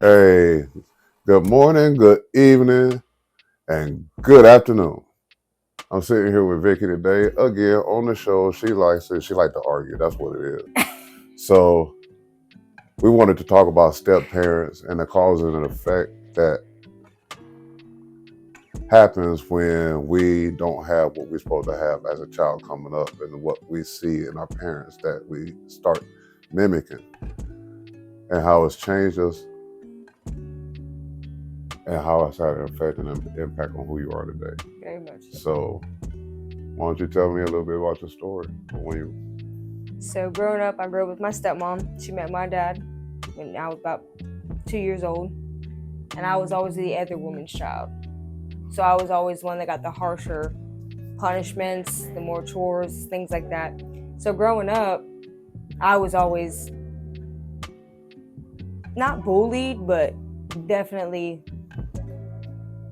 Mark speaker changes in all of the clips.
Speaker 1: Hey, good morning, good evening, and good afternoon. I'm sitting here with Vicky today again on the show. She likes it. She likes to argue. That's what it is. So we wanted to talk about step parents and the cause and effect that happens when we don't have what we're supposed to have as a child coming up, and what we see in our parents that we start mimicking, and how it's changed us, and how it's had an effect and an impact on who you are today.
Speaker 2: Very much so.
Speaker 1: So why don't you tell me a little bit about your story?
Speaker 2: So growing up, I grew up with my stepmom. She met my dad when I was about 2 years old, and I was always the other woman's child. So I was always one that got the harsher punishments, the more chores, things like that. So growing up, I was always not bullied, but definitely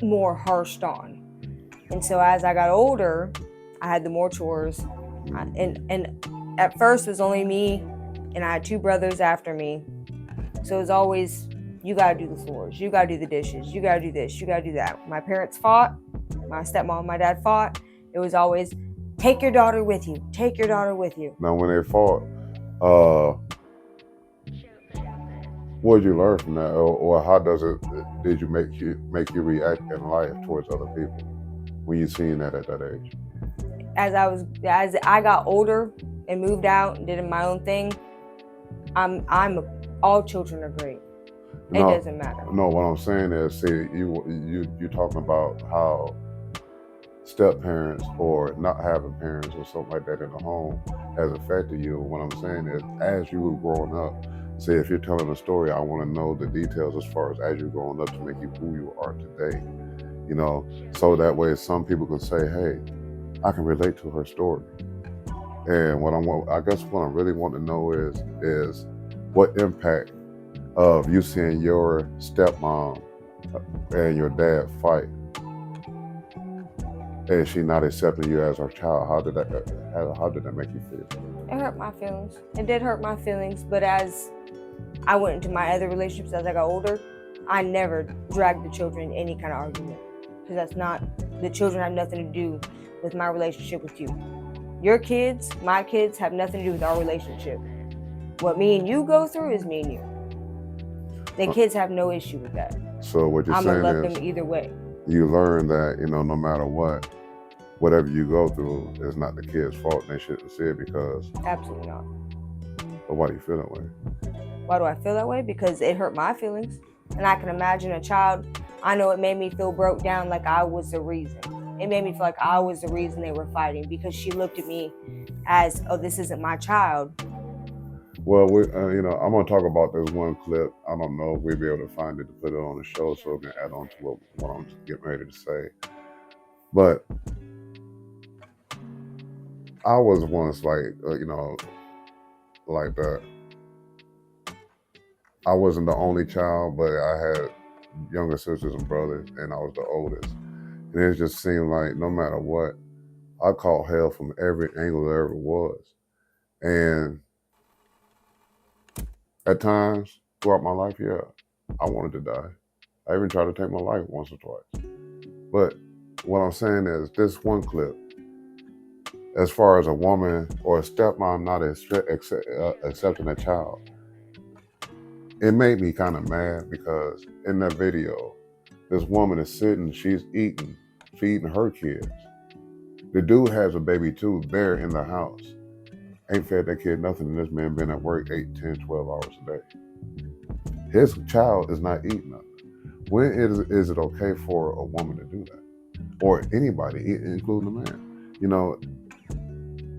Speaker 2: more harshed on. And so as I got older, I had the more chores, and at first it was only me, and I had two brothers after me. So it was always, you gotta do the floors, you gotta do the dishes, you gotta do this, you gotta do that. My parents fought, my stepmom and my dad fought. It was always, take your daughter with you, take your daughter with you.
Speaker 1: Now, when they fought, what did you learn from that, or how did you make you react in life towards other people when you seen that at that age?
Speaker 2: As I got older and moved out and did my own thing, all children are great. It doesn't matter.
Speaker 1: No, what I'm saying is, see, you talking about how step parents or not having parents or something like that in the home has affected you. What I'm saying is, as you were growing up, say if you're telling a story, I want to know the details as far as you're growing up to make you who you are today. So that way some people can say, hey, I can relate to her story. And I guess what I really want to know is what impact of you seeing your stepmom and your dad fight, and she not accepting you as her child. How did that make you feel?
Speaker 2: It hurt my feelings. It did hurt my feelings, but as I went into my other relationships as I got older, I never dragged the children in any kind of argument, because that's not, the children have nothing to do with my relationship with you. Your kids, my kids, have nothing to do with our relationship. What me and you go through is me and you. The kids have no issue with that.
Speaker 1: So what you're
Speaker 2: I'm
Speaker 1: saying
Speaker 2: gonna love
Speaker 1: is,
Speaker 2: them either way.
Speaker 1: You learn that, no matter whatever you go through is not the kid's fault, and they shouldn't see it because...
Speaker 2: Absolutely not.
Speaker 1: But why do you feel that way?
Speaker 2: Why do I feel that way? Because it hurt my feelings. And I can imagine a child, I know it made me feel broke down, like I was the reason. It made me feel like I was the reason they were fighting, because she looked at me as, oh, this isn't my child.
Speaker 1: Well, I'm going to talk about this one clip. I don't know if we'll be able to find it to put it on the show so we can add on to what I'm getting ready to say. But I was once like that. I wasn't the only child, but I had younger sisters and brothers, and I was the oldest. And it just seemed like no matter what, I caught hell from every angle there ever was. And at times throughout my life, yeah, I wanted to die. I even tried to take my life once or twice. But what I'm saying is, this one clip, as far as a woman or a stepmom not accepting a child, it made me kind of mad, because in that video, this woman is sitting, she's eating, feeding her kids. The dude has a baby too there in the house. Ain't fed that kid nothing, and this man been at work 8, 10, 12 hours a day. His child is not eating nothing. When is it okay for a woman to do that? Or anybody, including the man?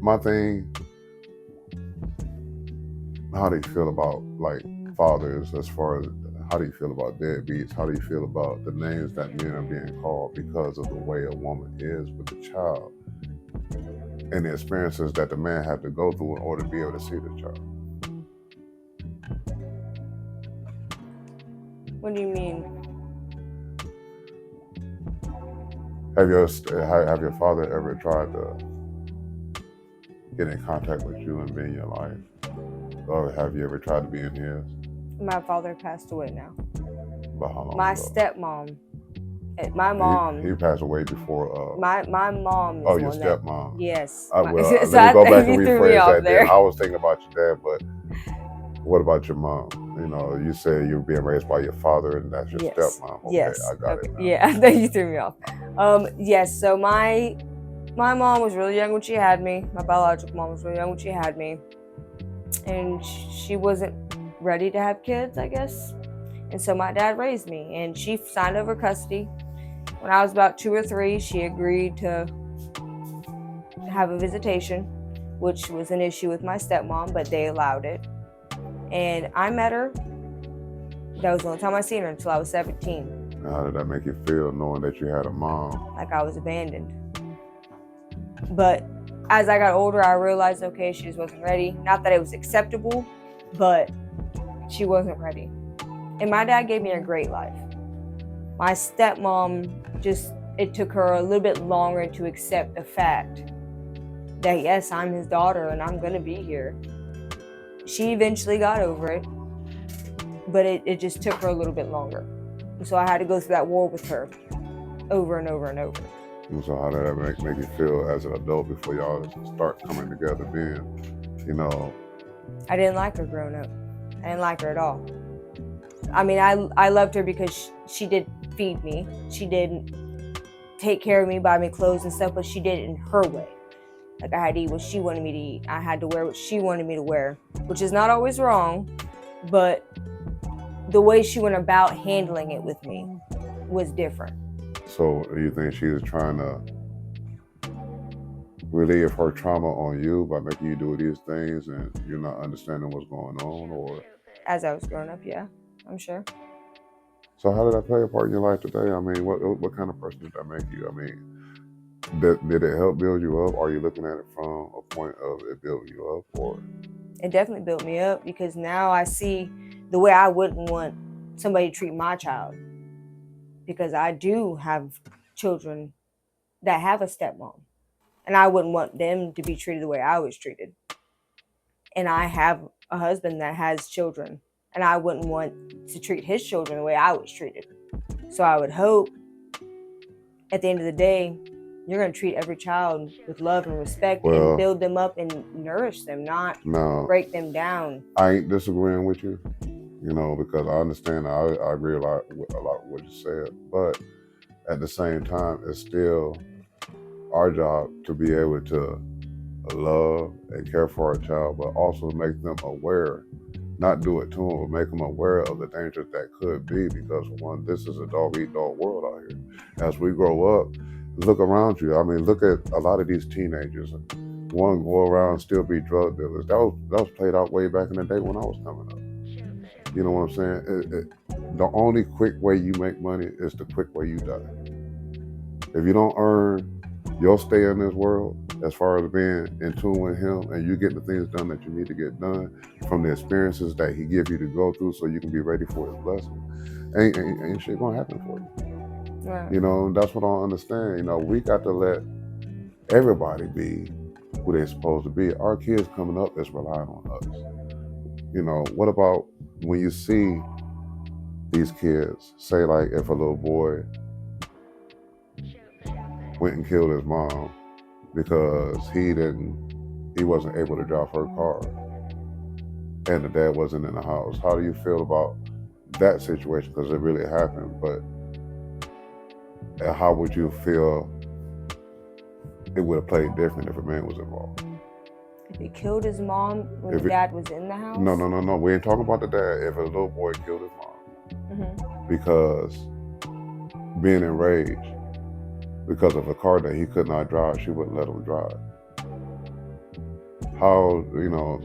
Speaker 1: My thing, how do you feel about fathers, as far as how do you feel about deadbeats? How do you feel about the names that men are being called because of the way a woman is with the child, and the experiences that the man had to go through in order to be able to see the child?
Speaker 2: What do you mean?
Speaker 1: Have your father ever tried to get in contact with you and be in your life? Or have you ever tried to be in his?
Speaker 2: My father passed away now.
Speaker 1: About how long
Speaker 2: My
Speaker 1: ago?
Speaker 2: stepmom. My mom.
Speaker 1: He passed away before.
Speaker 2: My mom is
Speaker 1: Your
Speaker 2: one that.
Speaker 1: stepmom.
Speaker 2: Yes.
Speaker 1: Well,
Speaker 2: So
Speaker 1: let me go back and
Speaker 2: you threw me
Speaker 1: rephrase
Speaker 2: off
Speaker 1: that.
Speaker 2: there.
Speaker 1: Then I was thinking about your dad, but what about your mom? You know, you said you were being raised by your father, and that's your stepmom. Okay,
Speaker 2: Yes.
Speaker 1: I got it now.
Speaker 2: Yeah, I think you threw me off. Yes. So my mom was really young when she had me. My biological mom was really young when she had me, and she wasn't ready to have kids, I guess. And so my dad raised me, and she signed over custody. When I was about 2 or 3, she agreed to have a visitation, which was an issue with my stepmom, but they allowed it. And I met her. That was the only time I seen her until I was 17.
Speaker 1: How did that make you feel, knowing that you had a mom?
Speaker 2: Like I was abandoned. But as I got older, I realized, okay, she just wasn't ready. Not that it was acceptable, but she wasn't ready. And my dad gave me a great life. My stepmom it took her a little bit longer to accept the fact that, yes, I'm his daughter and I'm going to be here. She eventually got over it, but it just took her a little bit longer. And so I had to go through that war with her over and over and over.
Speaker 1: And so how did that make you feel as an adult before y'all start coming together then? You know,
Speaker 2: I didn't like her growing up. I didn't like her at all. I mean, I loved her because she did feed me. She did take care of me, buy me clothes and stuff, but she did it in her way. Like I had to eat what she wanted me to eat. I had to wear what she wanted me to wear, which is not always wrong, but the way she went about handling it with me was different.
Speaker 1: So you think she was trying to relieve her trauma on you by making you do these things and you're not understanding what's going on? Or
Speaker 2: as I was growing up, yeah, I'm sure.
Speaker 1: So how did that play a part in your life today? I mean, what kind of person did that make you? I mean, did it help build you up? Are you looking at it from a point of it building you up, or?
Speaker 2: It definitely built me up because now I see the way I wouldn't want somebody to treat my child, because I do have children that have a stepmom, and I wouldn't want them to be treated the way I was treated. And I have a husband that has children, and I wouldn't want to treat his children the way I was treated. So I would hope at the end of the day, you're going to treat every child with love and respect and build them up and nourish them, not break them down.
Speaker 1: I ain't disagreeing with you, you know, because I understand, I agree a lot with what you said, but at the same time, it's still our job to be able to love and care for our child, but also make them aware, not do it to them, but make them aware of the dangers that could be, because one, this is a dog-eat-dog world out here. As we grow up, look around you. I mean, look at a lot of these teenagers. One go around and still be drug dealers. That was played out way back in the day when I was coming up. You know what I'm saying? The only quick way you make money is the quick way you die. If you don't earn your stay in this world, as far as being in tune with him and you get the things done that you need to get done from the experiences that he give you to go through so you can be ready for his blessing, ain't shit gonna happen for you.
Speaker 2: Right.
Speaker 1: You know, that's what I understand. You know, we got to let everybody be who they're supposed to be. Our kids coming up is relying on us. You know, what about when you see these kids, say like if a little boy went and killed his mom because he wasn't able to drive her car and the dad wasn't in the house. How do you feel about that situation? Because it really happened, but how would you feel it would have played different if a man was involved?
Speaker 2: If he killed his mom when the dad was in the house?
Speaker 1: No. We ain't talking about the dad. If a little boy killed his mom because being enraged because of a car that he could not drive, she wouldn't let him drive. How, you know,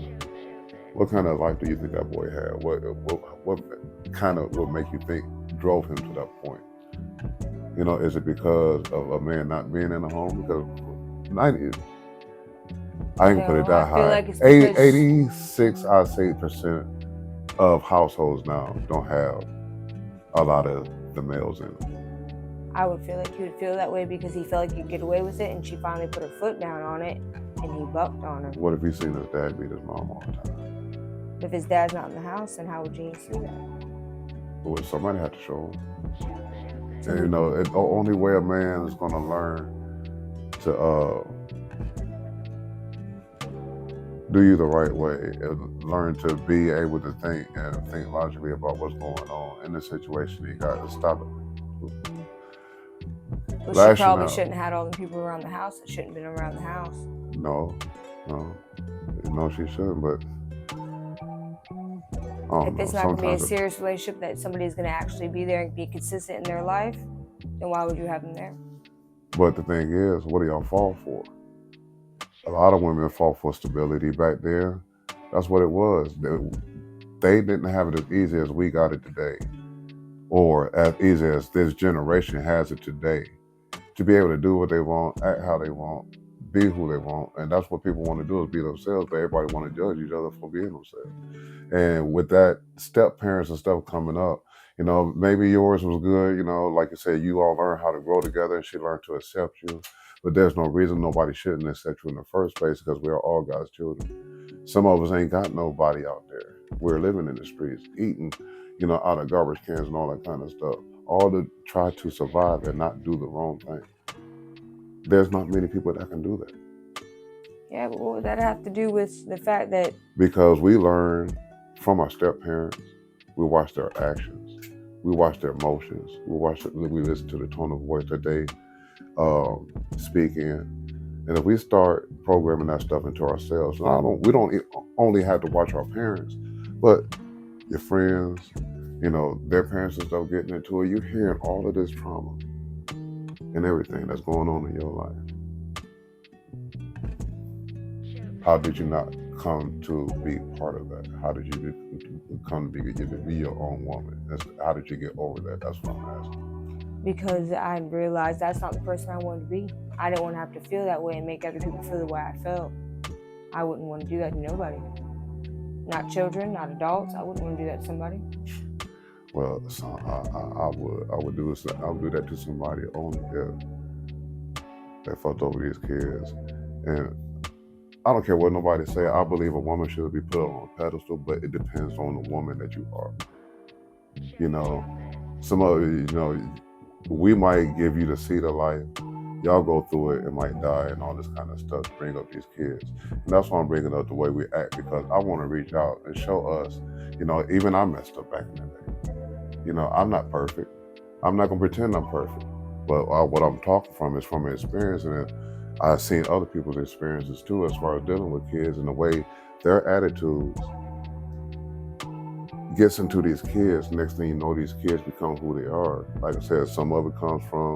Speaker 1: what kind of life do you think that boy had? What kind of would make you think drove him to that point? You know, is it because of a man not being in the home? Because 90, I ain't put it that high. Like 86, I'd say, % of households now don't have a lot of the males in them.
Speaker 2: I would feel like he would feel that way because he felt like he could get away with it, and she finally put her foot down on it, and he bucked on her.
Speaker 1: What if he seen his dad beat his mom all the time?
Speaker 2: If his dad's not in the house, then how would Gene see that?
Speaker 1: Well, somebody had to show them. And you know, the only way a man is going to learn to do you the right way and learn to be able to think and think logically about what's going on in the situation. You got to stop it.
Speaker 2: Well, she
Speaker 1: Lashing
Speaker 2: probably
Speaker 1: out.
Speaker 2: shouldn't have had all the people around the house that shouldn't have been around the house.
Speaker 1: No, she shouldn't. But
Speaker 2: if it's not going to be a serious relationship that somebody's going to actually be there and be consistent in their life, then why would you have them there?
Speaker 1: But the thing is, what do y'all fall for? A lot of women fought for stability back there. That's what it was. They didn't have it as easy as we got it today, or as easy as this generation has it today, to be able to do what they want, act how they want, be who they want. And that's what people want to do, is be themselves, but everybody want to judge each other for being themselves. And with that, step parents and stuff coming up, you know, maybe yours was good, you know, like you said, you all learned how to grow together and she learned to accept you. But there's no reason nobody shouldn't accept you in the first place, because we are all God's children. Some of us ain't got nobody out there. We're living in the streets, eating, you know, out of garbage cans and all that kind of stuff, all to try to survive and not do the wrong thing. There's not many people that can do that.
Speaker 2: Yeah, but what would that have to do with the fact that? Because
Speaker 1: we learn from our step parents, we watch their actions, we watch their emotions, we listen to the tone of voice that they speak in. And if we start programming that stuff into ourselves, we don't only have to watch our parents, but your friends, you know, their parents and stuff getting into it. You're hearing all of this trauma and everything that's going on in your life. How did you not come to be part of that? How did you come to be your own woman? How did you get over that? That's what I'm asking.
Speaker 2: Because I realized that's not the person I wanted to be. I didn't want to have to feel that way and make other people feel the way I felt. I wouldn't want to do that to nobody. Not children, not adults. I wouldn't want to do that to somebody.
Speaker 1: Well, so I would do that to somebody only if they fucked over these kids. And I don't care what nobody say. I believe a woman should be put on a pedestal, but it depends on the woman that you are. You know, some of you know, we might give you the seed of life. Y'all go through it and might die and all this kind of stuff to bring up these kids. And that's why I'm bringing up the way we act, because I want to reach out and show us, you know, even I messed up back in the day. You know, I'm not perfect. I'm not going to pretend I'm perfect. But what I'm talking from is from experience, and I've seen other people's experiences too, as far as dealing with kids and the way their attitudes gets into these kids. Next thing you know, these kids become who they are. Like I said, some of it comes from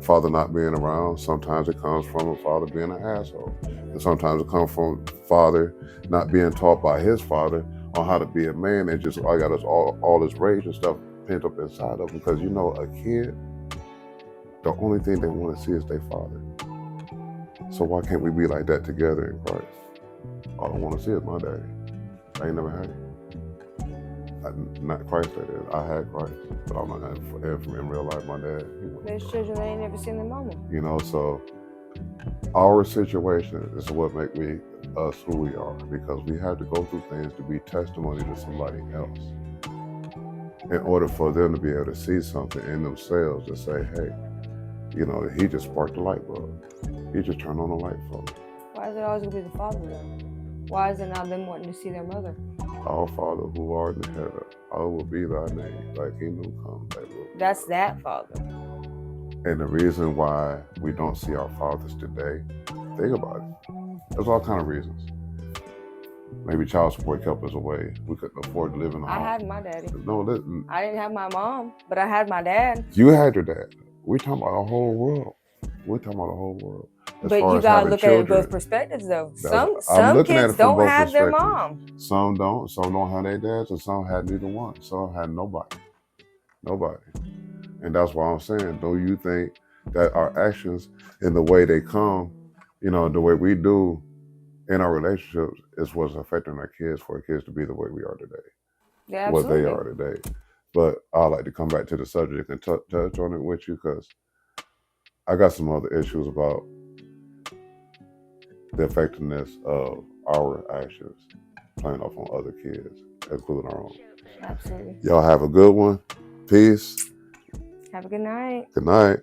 Speaker 1: father not being around. Sometimes it comes from a father being an asshole. And sometimes it comes from father not being taught by his father on how to be a man, and just I got us all this rage and stuff pent up inside of them. Because you know, a kid, the only thing they want to see is their father. So why can't we be like that together in Christ? All I want to see is my daddy. I ain't never had it. Not Christ, that is. I had Christ, but I'm not in real life. My dad.
Speaker 2: There's children that ain't never seen their mama.
Speaker 1: You know, so our situation is what make us who we are, because we have to go through things to be testimony to somebody else, in order for them to be able to see something in themselves to say, hey, you know, he just sparked a light bulb. He just turned on a light for me.
Speaker 2: Why is it always gonna be the father though? Why is it not them wanting to see their mother?
Speaker 1: Our Father who art in heaven, hallowed will be thy name. Thy kingdom come, thy will.
Speaker 2: That's that father.
Speaker 1: And the reason why we don't see our fathers today, think about it. There's all kind of reasons. Maybe child support kept us away. We couldn't afford to live in a home.
Speaker 2: I had my daddy.
Speaker 1: No,
Speaker 2: I didn't have my mom, but I had my dad.
Speaker 1: You had your dad. We're talking about the whole world. We're talking about the whole world.
Speaker 2: But you gotta look at it both perspectives, though. Some kids don't have their mom.
Speaker 1: Some don't. Some don't have their dads, and some had neither one. Some had nobody. And that's why I'm saying, do you think that our actions and the way they come, you know, the way we do in our relationships is what's affecting our kids, for our kids to be the way we are today?
Speaker 2: Yeah, absolutely.
Speaker 1: What they are today. But I'd like to come back to the subject and touch on it with you, because I got some other issues about the effectiveness of our actions playing off on other kids, including our own.
Speaker 2: Absolutely.
Speaker 1: Y'all have a good one. Peace.
Speaker 2: Have a good night.
Speaker 1: Good night.